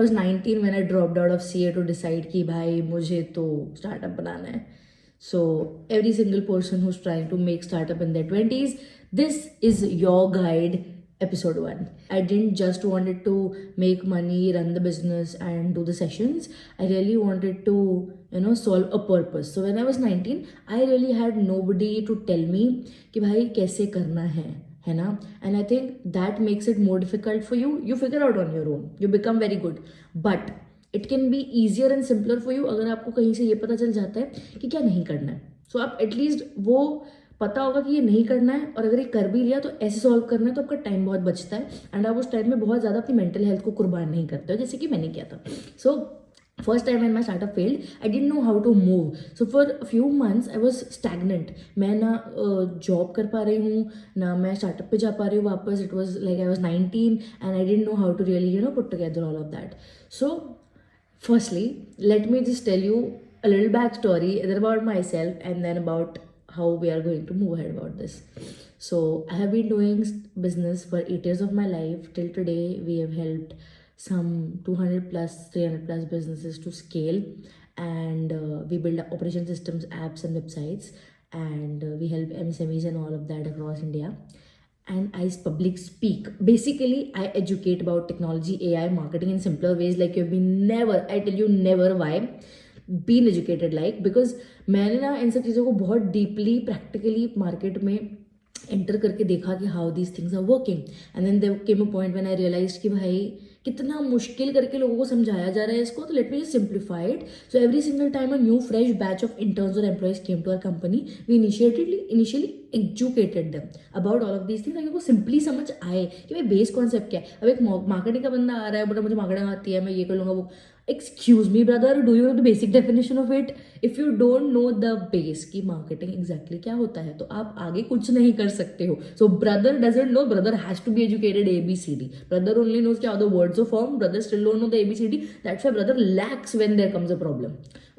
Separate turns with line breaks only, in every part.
I was 19 when I dropped out of CA to decide कि भाई मुझे तो startup बनाना है. So every single person who's trying to make startup in their 20s, this is your guide, episode 1. I didn't just wanted to make money, run the business and do the sessions. I really wanted to, solve a purpose. So when I was 19, I really had nobody to tell me कि भाई कैसे करना है ना. And I think that makes it more difficult for you. You figure out on your own, you become very good, but it can be easier and simpler for you अगर आपको कहीं से ये पता चल जाता है कि क्या नहीं करना है. सो आप एटलीस्ट वो पता होगा कि ये नहीं करना है, और अगर ये कर भी लिया तो ऐसे सॉल्व करना है, तो आपका टाइम बहुत बचता है एंड आप उस टाइम में बहुत ज़्यादा अपनी मेंटल हेल्थ को कुर्बान नहीं करते हो, जैसे कि मैंने किया था. So first time when my startup failed, I didn't know how to move. So for a few months I was stagnant. मैं ना जॉब कर पा रही हूँ ना मैं स्टार्टअप पे जा पा रही हूँ वापस. It was like I was 19 and I didn't know how to really put together all of that. So firstly, let me just tell you a little backstory either about myself and then about how we are going to move ahead about this. So I have been doing business for 8 years of my life. Till today, we have helped some 200 plus, 300 plus businesses to scale, and we build operation systems, apps, and websites, and we help MSMEs and all of that across India. And I public speak. Basically, I educate about technology, AI, marketing in simpler ways. Like you've been never, I tell you never. Why? Been educated like, because मैंने ना इन सब चीज़ों को बहुत deeply practically market में enter करके देखा कि how these things are working. And then there came a point when I realise कि भाई कितना मुश्किल करके लोगों को समझाया जा रहा है इसको, तो let me just simplify it. So every single time a new fresh batch of interns और employees came to our company, we initially educated them about all of these things, ताकि उनको सिंपली समझ आए कि भाई बेस कॉन्सेप्ट क्या है. अब एक मार्केटिंग का बंदा आ रहा है, बोला मुझे मार्केटिंग आती है, मैं ये कर लूँगा वो. Excuse me, brother, do you know the basic definition of it? If you don't know the base की marketing exactly क्या होता है, तो आप आगे कुछ नहीं कर सकते हो. So brother doesn't know, brother has to be educated ABCD. Brother only knows क्या are the words of form, brother still don't know the ABCD. That's why brother lacks when there comes a problem.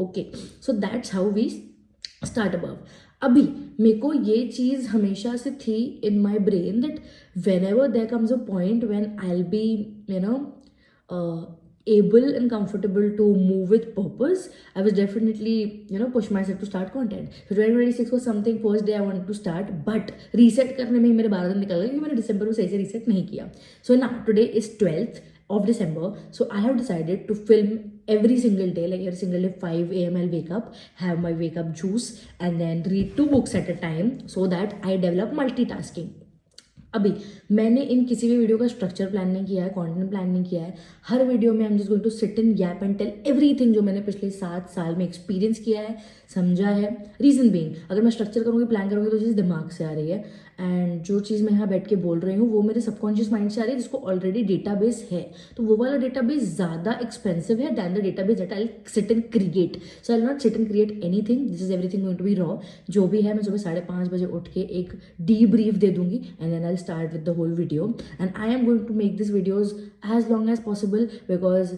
Okay, so that's how we start above. अभी मेरे को ये चीज़ हमेशा से थी in my brain that whenever there comes a point when I'll be, able and comfortable to move with purpose, I was definitely push myself to start content. So 2026 was something, first day I wanted to start, but reset करने में ही मेरे 12 दिन निकल गए क्योंकि मैंने दिसंबर में सही से reset नहीं किया. So now today is 12th of December, so I have decided to film every single day, like every single day 5 a.m. I'll wake up, have my wake up juice and then read 2 books at a time so that I develop multitasking. अभी मैंने इन किसी भी video का structure plan नहीं किया है, content plan नहीं किया है. हर वीडियो में I am just going to sit in gap and tell everything जो मैंने पिछले 7 साल में एक्सपीरियंस किया है, समझा है. रीजन बीइंग, अगर मैं स्ट्रक्चर करूँगी, प्लान करूँगी, तो चीज़ दिमाग से आ रही है, एंड जो चीज़ मैं यहाँ बैठ के बोल रही हूँ वो मेरे सबकॉन्शियस माइंड से आ रही है, जिसको ऑलरेडी डेटाबेस है. तो वो वाला डेटाबेस ज़्यादा एक्सपेंसिव है than the database that I sit and create. So I will not sit and create anything. This is everything going to be raw. जो भी है मैं सुबह 5:30 बजे उठ के एक डी ब्रीफ दे दूंगी and then I start with the whole video, and I am going to make these videos as long as possible because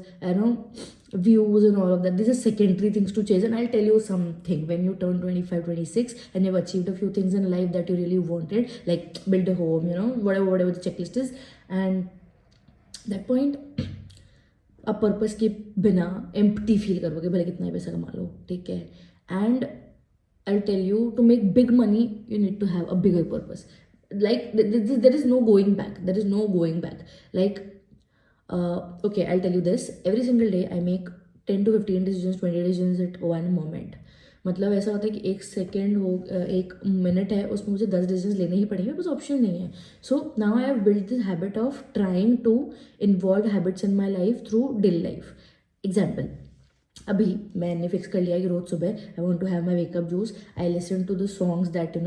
views and all of that, these are secondary things to chase. And I'll tell you something, when you turn 25, 26 and you've achieved a few things in life that you really wanted, like build a home, whatever the checklist is, and that point आप purpose के बिना empty feel करोगे, भले कितना ही पैसा कमा लो, ठीक है. And I'll tell you, to make big money you need to have a bigger purpose. Like there is no going back, like okay, I'll tell you this, every single day I make 10 to 15 decisions, 20 decisions at one moment. मतलब ऐसा होता है कि 1 second हो, 1 minute है, उसमें मुझे 10 decision लेने ही पड़ेंगे, बस ऑप्शन नहीं है. So now I have build this habit of trying to involve habits in my life through daily life. Example, अभी मैंने फिक्स कर लिया कि रोज सुबह I want to have my wake up juice. I listen to the songs that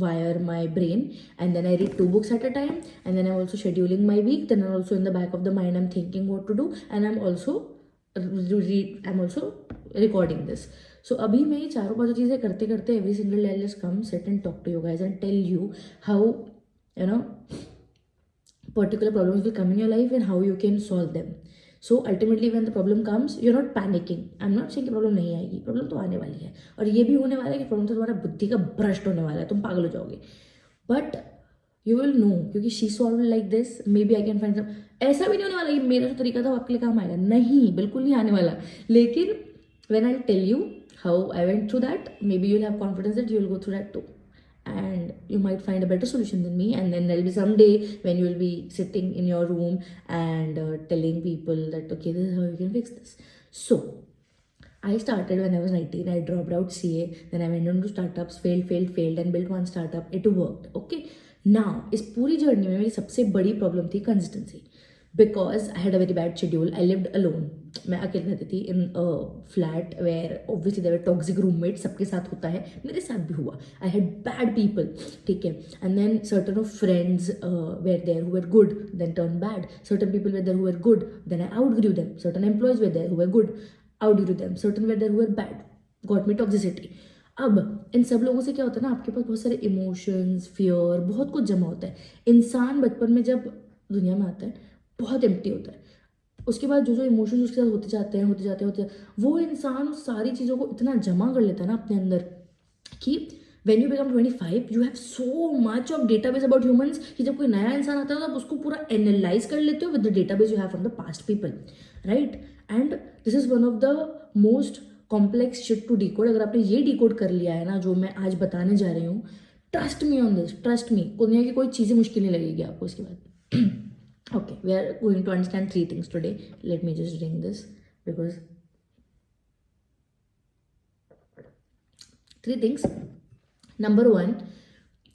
wire my brain, and then I read 2 books at a time, and then I'm also scheduling my week. Then I'm also in the back of the mind I'm thinking what to do, and I'm also recording this. So अभी मैं ये चारों 5 चीज़ें करते करते every single day I'll just come sit and talk to you guys and tell you how particular problems will come in your life and how you can solve them. So ultimately when the problem comes, you're not panicking. I'm not saying कि problem नहीं आएगी, problem तो आने वाली है, और ये भी होने वाला है कि प्रॉब्लम से तुम्हारा बुद्धि का भ्रष्ट होने वाला है, तुम पागल हो जाओगे. बट यू विल नो, क्योंकि she solve like this, maybe I can find some. ऐसा भी नहीं होने वाला कि मेरा जो तरीका था वो आपके लिए काम आएगा, नहीं, बिल्कुल नहीं आने वाला। लेकिन when I'll tell you how I went through that, maybe you'll have confidence that you'll go through that too. And you might find a better solution than me. And then there'll be some day when you'll be sitting in your room and telling people that, okay, this is how you can fix this. So, I started when I was 19. I dropped out CA. Then I went into startups, failed, and built one startup. It worked. Okay. Now, इस पूरी journey में मेरी सबसे बड़ी problem थी consistency, because I had a very bad schedule. I lived alone. मैं अकेले रहती थी in flat where obviously there were toxic roommate. सबके साथ होता है, मेरे साथ भी हुआ. आई हैड बैड पीपल, ठीक है. And then certain of friends were there who were good, then turn bad. Certain people were there who were good, then I outgrew them. Certain employees were there who were good, outgrew them. Certain were there who were bad, got me toxicity. अब इन सब लोगों से क्या होता है ना, आपके पास बहुत सारे इमोशंस, फियर, बहुत कुछ जमा होता है. इंसान बचपन में जब दुनिया में आता है बहुत एम्प्टी होता है. उसके बाद जो जो इमोशंस उसके साथ होते जाते हैं, वो इंसान उस सारी चीज़ों को इतना जमा कर लेता है ना अपने अंदर कि when you become 25 you have so much of database about humans कि जब कोई नया इंसान आता है तो आप उसको पूरा एनालाइज कर लेते हो with the database you have from the past people, right? And this is one of the most complex shit to decode. अगर आपने ये decode कर लिया है ना जो मैं आज बताने जा रही हूँ, trust me on this, trust me, दुनिया की कोई चीज़ें मुश्किल नहीं लगेगी आपको इसके बाद. Okay, we are going to understand 3 things today. Let me just drink this because 3 things. Number 1,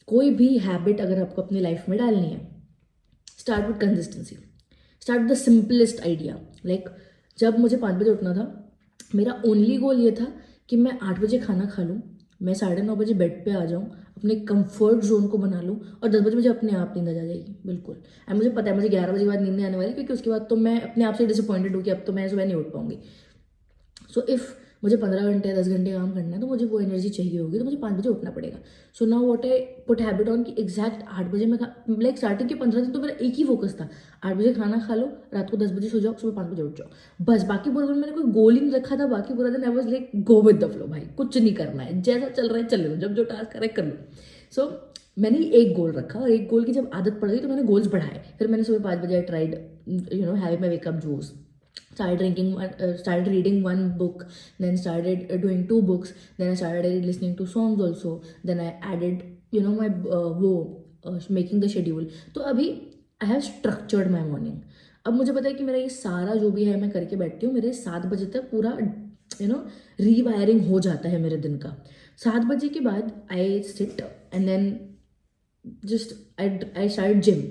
कोई भी हैबिट अगर आपको अपनी लाइफ में डालनी है, start with consistency. Start with the simplest idea. Like जब मुझे 5 बजे उठना था, मेरा ओनली गोल ये था कि मैं 8 बजे खाना खा लूँ, मैं 9:30 बजे बेड पे आ जाऊँ, अपने कंफर्ट जोन को बना लूँ और 10 बजे मुझे अपने आप नींद आ जाएगी. बिल्कुल. एंड मुझे पता है मुझे 11 बजे के बाद नींद नहीं आने वाली, क्योंकि उसके बाद तो मैं अपने आप से डिसअपॉइंटेड हूँ कि अब तो मैं सुबह नहीं उठ पाऊंगी. सो इफ़ मुझे 15 घंटे 10 घंटे काम करना है तो मुझे वो एनर्जी चाहिए होगी, तो मुझे 5 बजे उठना पड़ेगा. So now what I put habit on कि एग्जैक्ट 8 बजे मैं लाइक स्टार्टिंग के 15 दिन तो मेरा एक ही फोकस था, 8 बजे खाना खा लो, रात को 10 बजे सो जाओ, सुबह 5 बजे उठ जाओ, बस. बाकी पूरा दिन मैंने कोई गोल ही नहीं रखा था. बाकी पूरा दिन I was like go with the flow, भाई कुछ नहीं करना है, जैसा चल रहा है चल लो, जब जो टास्क कर रहा है कर लो. सो मैंने एक गोल रखा और एक गोल की जब आदत पड़ गई तो मैंने गोल्स बढ़ाए. फिर मैंने सुबह 5 बजे tried having my wake up juice, started reading one book, then started doing 2 books, then I started listening to songs also, then I added my making the schedule. तो अभी I have structured my morning. अब मुझे पता है कि मेरा ये सारा जो भी है मैं करके बैठती हूँ, मेरे 7 बजे तक पूरा रीवायरिंग हो जाता है मेरे दिन का. 7 बजे के बाद I sit and then just I start gym.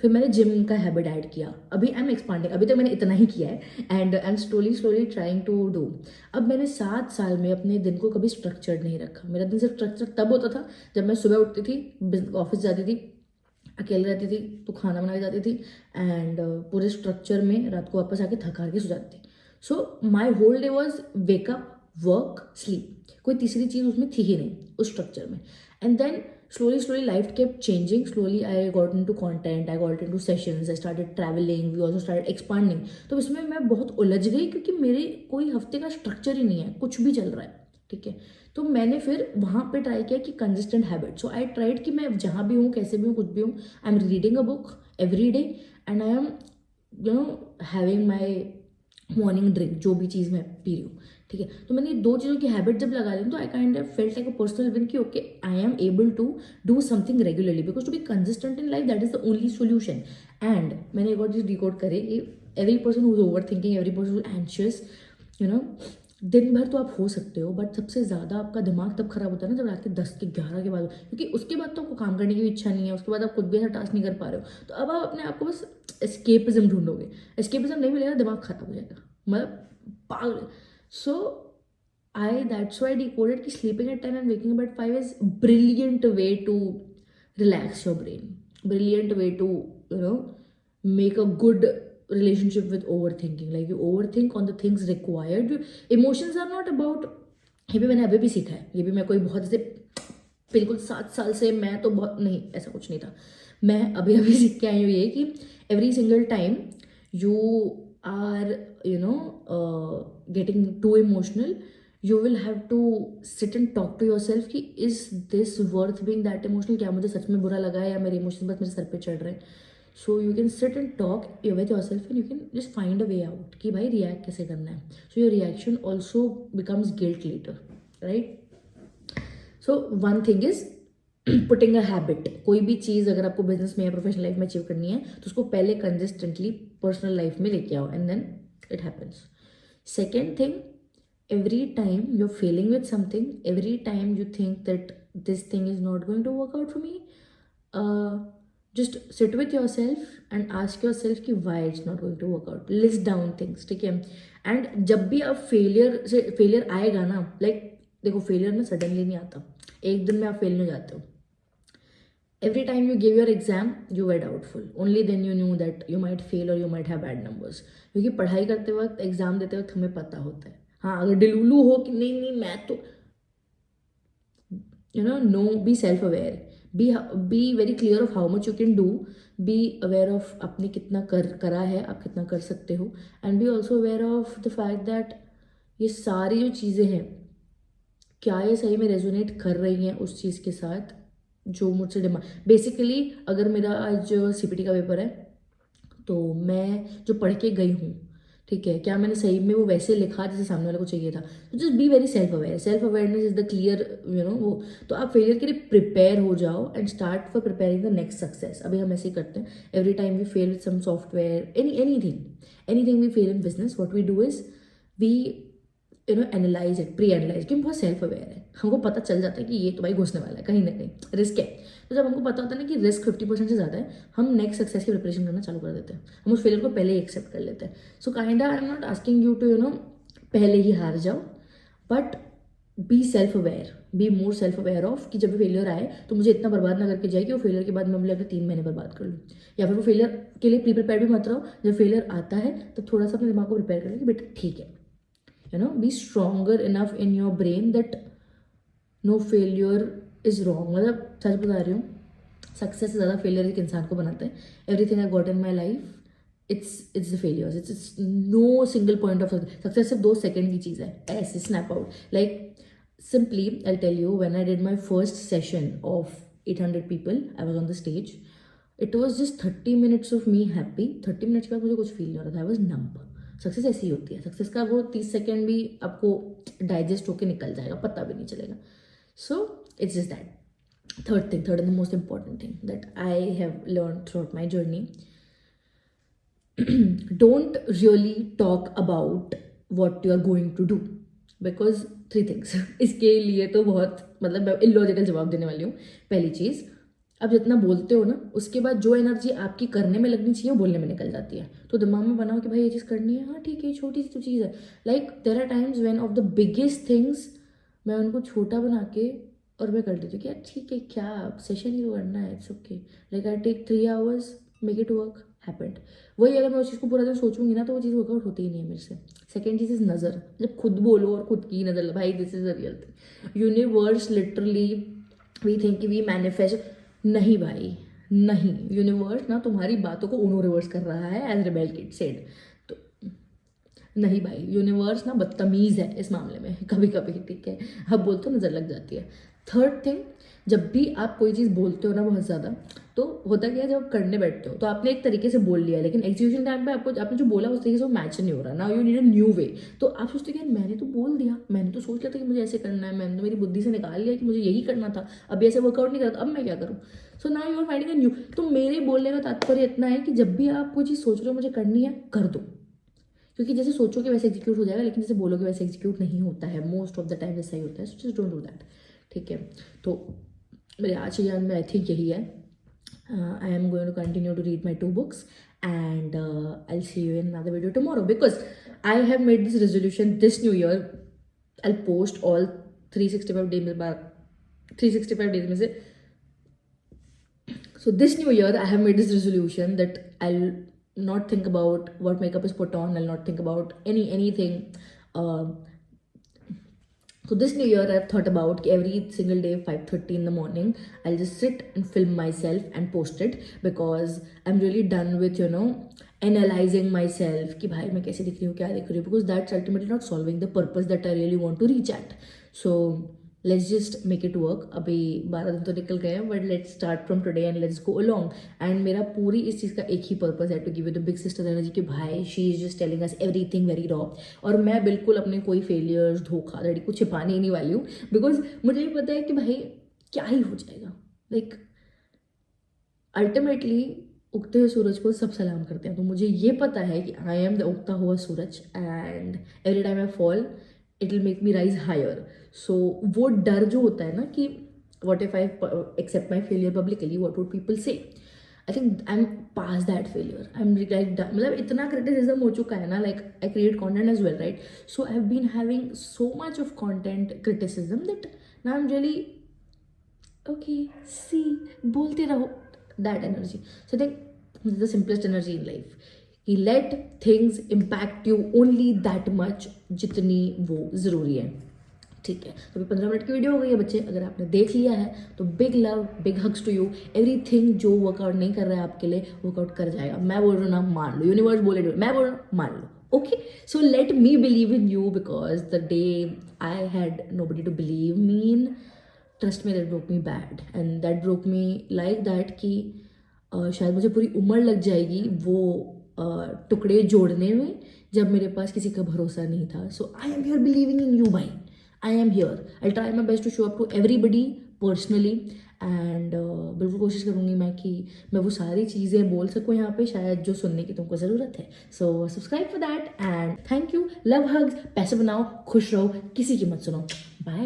फिर मैंने जिम का हैबिट ऐड किया. अभी आई एम एक्सपांडिंग, अभी तक मैंने इतना ही किया है and I am slowly trying to do. अब मैंने 7 साल में अपने दिन को कभी स्ट्रक्चर्ड नहीं रखा. मेरा दिन सिर्फ स्ट्रक्चर तब होता था जब मैं सुबह उठती थी, ऑफिस जाती थी, अकेले रहती थी तो खाना बनाई जाती थी एंड पूरे स्ट्रक्चर में रात को वापस आके थका के सो जाती थी. So my whole day was wake up, work, sleep. कोई तीसरी चीज़ उसमें थी ही नहीं उस स्ट्रक्चर में. And then slowly life kept changing. Slowly I got into content, I got into sessions, I started traveling, we also started expanding. तो इसमें मैं बहुत उलझ गई क्योंकि मेरे कोई हफ्ते का स्ट्रक्चर ही नहीं है, कुछ भी चल रहा है, ठीक है. तो मैंने फिर वहाँ पे ट्राई किया कि consistent habit. So I tried कि मैं जहाँ भी हूँ, कैसे भी हूँ, कुछ भी हूँ, I am reading a book every day and I am having my morning drink, जो भी चीज़ मैं पी रही हूँ, ठीक है. तो मैंने 2 चीज़ों की हैबिट जब लगा ली तो I kind of felt like a personal win कि okay I am able to do something regularly, because to be consistent in life that is the only solution. And मैंने एक और चीज़ डिकोड करी कि every person who is over thinking, every person who anxious, दिन भर तो आप हो सकते हो, बट सबसे ज़्यादा आपका दिमाग तब खराब होता है ना जब रात के 10 के 11 के बाद, क्योंकि उसके बाद तो आपको काम करने की भी इच्छा नहीं है, उसके बाद आप कुछ भी ऐसा टास्क नहीं कर पा रहे हो, तो अब आप अपने आप को बस एस्केपिज्म ढूंढोगे. एस्केपिज्म नहीं मिलेगा, दिमाग खराब हो जाएगा, मतलब पागल. सो that's why I decoded कि sleeping at 10 and waking up at 5 is brilliant way to relax your brain, brilliant way to make a good relationship with overthinking. Like you overthink on the things required. Emotions are not about, ये भी मैंने अभी भी सीखा है, ये भी मैं कोई बहुत ऐसे बिल्कुल 7 साल से मैं तो बहुत नहीं, ऐसा कुछ नहीं था. मैं अभी सीख के आई हूँ ये कि every single time you are getting too emotional, you will have to sit and talk to yourself कि is this worth being that emotional, क्या मुझे सच में बुरा लगा है या मेरे इमोशंस बस मेरे सर पे चढ़ रहे हैं. So you can sit and talk with yourself and you can just find a way out कि भाई react कैसे करना है. So your reaction also becomes guilt later, right? So one thing is putting a habit. कोई भी चीज़ अगर आपको business में या प्रोफेशनल लाइफ में अचीव करनी है तो उसको पहले कंसिस्टेंटली पर्सनल लाइफ में लेके आओ and then it happens. Second thing, every time you're failing with something, every time you think that this thing is not going to work out for me, just sit with yourself and ask yourself कि why it's not going to work out. List down things, ठीक है. And जब भी आप failure आएगा ना, like देखो failure ना सडनली नहीं आता, एक दिन में आप फेल नहीं जाते हो. Every time you give your exam, you were doubtful. Only then you knew that you might fail or you might have bad numbers. क्योंकि पढ़ाई करते वक्त, एग्जाम देते वक्त हमें पता होता है. हाँ, अगर डिलूलू हो कि नहीं मैं तो no, be self aware, be very clear of how much you can do, be aware of आपने कितना करा है, आप कितना कर सकते हो, and be also aware of the fact that ये सारी जो चीज़ें हैं क्या ये सही में रेजोनेट कर रही हैं उस चीज़ के साथ जो मुझसे डिमांड. बेसिकली अगर मेरा आज CPT का पेपर है तो मैं जो पढ़ के गई हूँ, ठीक है, क्या मैंने सही में वो वैसे लिखा जैसे सामने वाले को चाहिए था. तो just be very self aware. Self awareness is the clear वो. तो आप फेलियर के लिए प्रिपेयर हो जाओ and start for preparing the next success. अभी हम ऐसे ही करते हैं. Every time we fail with some software, anything we fail in business, what we do is we analyse it, pre analyse, क्योंकि बहुत सेल्फ अवेयर है. हमको पता चल जाता है कि ये तो भाई घुसने वाला है कहीं ना कहीं, रिस्क है. तो जब हमको पता होता है ना कि रिस्क 50% से ज़्यादा है, हम नेक्स्ट सक्सेस की प्रिपरेशन करना चालू कर देते हैं. हम उस फेलियर को पहले ही एक्सेप्ट कर लेते हैं. So kinda I am not asking you to पहले ही हार जाओ, but be self aware, be more self aware of कि जब भी फेलियर आए तो मुझे इतना बर्बाद ना करके जाए कि वो फेलियर के बाद मैं बोले अगर 3 महीने बर्बाद कर लूँ. या फिर वो फेलियर के लिए प्री प्रिपेयर भी मत रहो. जब फेलियर आता है तो थोड़ा सा अपने दिमाग को प्रिपेयर कर लो कि बेटा ठीक है, be stronger enough in your brain that no failure is wrong. मतलब सच बता रही हूँ, सक्सेस से ज़्यादा फेलियर एक इंसान को बनाता है. Everything I got in my life it's the failures. It's no single point of success. सिर्फ 2 सेकेंड की चीज़ है, ऐसे snap out. Like simply I tell you, when I did my first session of 800 people, I was on the stage. It was just 30 minutes of me happy. 30 minutes के बाद मुझे कुछ feel नहीं हो रहा था. I was नंब. सक्सेस ऐसी ही होती है. सक्सेस का वो 30 सेकेंड भी आपको डाइजेस्ट होके निकल जाएगा, पता भी नहीं चलेगा. So it's just that. Third and the most important thing that I have learn throughout my journey, don't really talk about what you are going to do, because 3 things. इसके लिए तो बहुत मतलब इलॉजिकल जवाब देने वाली हूँ. पहली चीज़, आप जितना बोलते हो ना, उसके बाद जो एनर्जी आपकी करने में लगनी चाहिए वो बोलने में निकल जाती है. तो दिमाग में बनाओ कि भाई ये चीज़ करनी है, हाँ ठीक है, छोटी सी तो चीज़ है. Like there are times when of the biggest things मैं उनको छोटा बना के और मैं कर देती हूँ कि यार ठीक है, क्या सेशन ही तो करना है, it's okay. Like I take 3 hours, make it work, happened. वही अगर मैं उस चीज़ को पूरा दिन सोचूंगी ना तो वो चीज़ वर्कआउट होती ही नहीं है मेरे से. सेकेंड चीज़ इज नज़र. जब खुद बोलो और खुद की नज़र, भाई this is a real thing. Universe literally, we think we manifest. नहीं भाई नहीं, यूनिवर्स ना तुम्हारी बातों को उनो रिवर्स कर रहा है, एज रेबेल किड सेड. तो नहीं भाई, यूनिवर्स ना बदतमीज़ है इस मामले में कभी कभी, ठीक है. अब बोलते हो नज़र लग जाती है. थर्ड थिंग, जब भी आप कोई चीज़ बोलते हो ना बहुत ज़्यादा, तो होता क्या है, जब आप करने बैठते हो तो आपने एक तरीके से बोल लिया, लेकिन एग्जीक्यूशन टाइम पे आपको आपने जो बोला उस तरीके से वो मैच नहीं हो रहा. Now you need a new way. तो आप सोचते हैं कि मैंने तो बोल दिया, मैंने तो सोच लिया था कि मुझे ऐसे करना है, मैंने तो मेरी बुद्धि से निकाल लिया कि मुझे यही करना था, अब ऐसे वर्कआउट नहीं करता, अब मैं क्या करूँ. So now you are finding a new. तो मेरे बोलने का तात्पर्य इतना है कि जब भी आप कोई चीज़ सोच रहे हो मुझे करनी है, कर दो. क्योंकि जैसे सोचोगे वैसे एग्जीक्यूट हो जाएगा, लेकिन जैसे बोलोगे वैसे एग्जीक्यूट नहीं होता है. मोस्ट ऑफ द टाइम ऐसा ही होता है. So just don't do that, ठीक है. तो मेरे आज के ज्ञान में आई थिंक यही है. I am going to continue to read my 2 books and I'll see you in another video tomorrow, because I have made this resolution this new year. I'll post all 365 days में 365 days में से. So this new year I have made this resolution that I'll not think about what makeup is put on. I'll not think about anything. So this new year I've thought about every single day 5:30 in the morning I'll just sit and film myself and post it, because I'm really done with analysing my self कि भाई मैं कैसे दिख रही हूँ, क्या दिख रही हूँ, because that's ultimately not solving the purpose that I really want to reach at. So let's just make it work. अभी 12 दिन तो निकल गए हैं, but let's start from today and let's go along. And मेरा पूरी इस चीज़ का एक ही पर्पज है, to give you the big sister energy कि भाई she is just telling us everything very raw. और मैं बिल्कुल अपने कोई फेलियर्स, धोखाधड़ी को छिपाने ही नहीं वाली हूँ, बिकॉज मुझे भी पता है कि भाई क्या ही हो जाएगा. लाइक अल्टीमेटली उगते हुए सूरज को सब सलाम करते हैं, तो मुझे ये पता है कि आई एम द उगता हुआ सूरज and every time I fall it will make me rise higher. So वो डर जो होता है ना कि what if I accept my failure publicly, what would people say, I think I am past that failure. I am like मतलब इतना criticism हो चुका है ना, like I create content as well, right. So I have been having so much of content criticism that now I am really okay see, बोलते रहो, that energy. So I think this is the simplest energy in life कि let things impact you only that much जितनी वो ज़रूरी है. ठीक है, तो अभी 15 मिनट की वीडियो हो गई है बच्चे. अगर आपने देख लिया है तो big love, big hugs to you. Everything जो वर्कआउट नहीं कर रहा है आपके लिए, वर्कआउट कर जाएगा. मैं बोल रहा हूँ ना, मान लो. यूनिवर्स बोले, मैं बोल रहा हूँ, मान लो. Okay, so let me believe in you because the day I had nobody to believe me in, trust me, that broke me bad. And that broke me like that कि शायद मुझे पूरी उम्र लग जाएगी वो टुकड़े जोड़ने में, जब मेरे पास किसी का भरोसा नहीं था. So I am here believing in you भाई. I am here. I try my best to show up to everybody personally. And बिल्कुल कोशिश करूँगी मैं कि मैं वो सारी चीज़ें बोल सकूँ यहाँ पे, शायद जो सुनने की तुमको ज़रूरत है. So subscribe for that and thank you. Love hugs. पैसे बनाओ, खुश रहो, किसी की मत सुनो. बाय.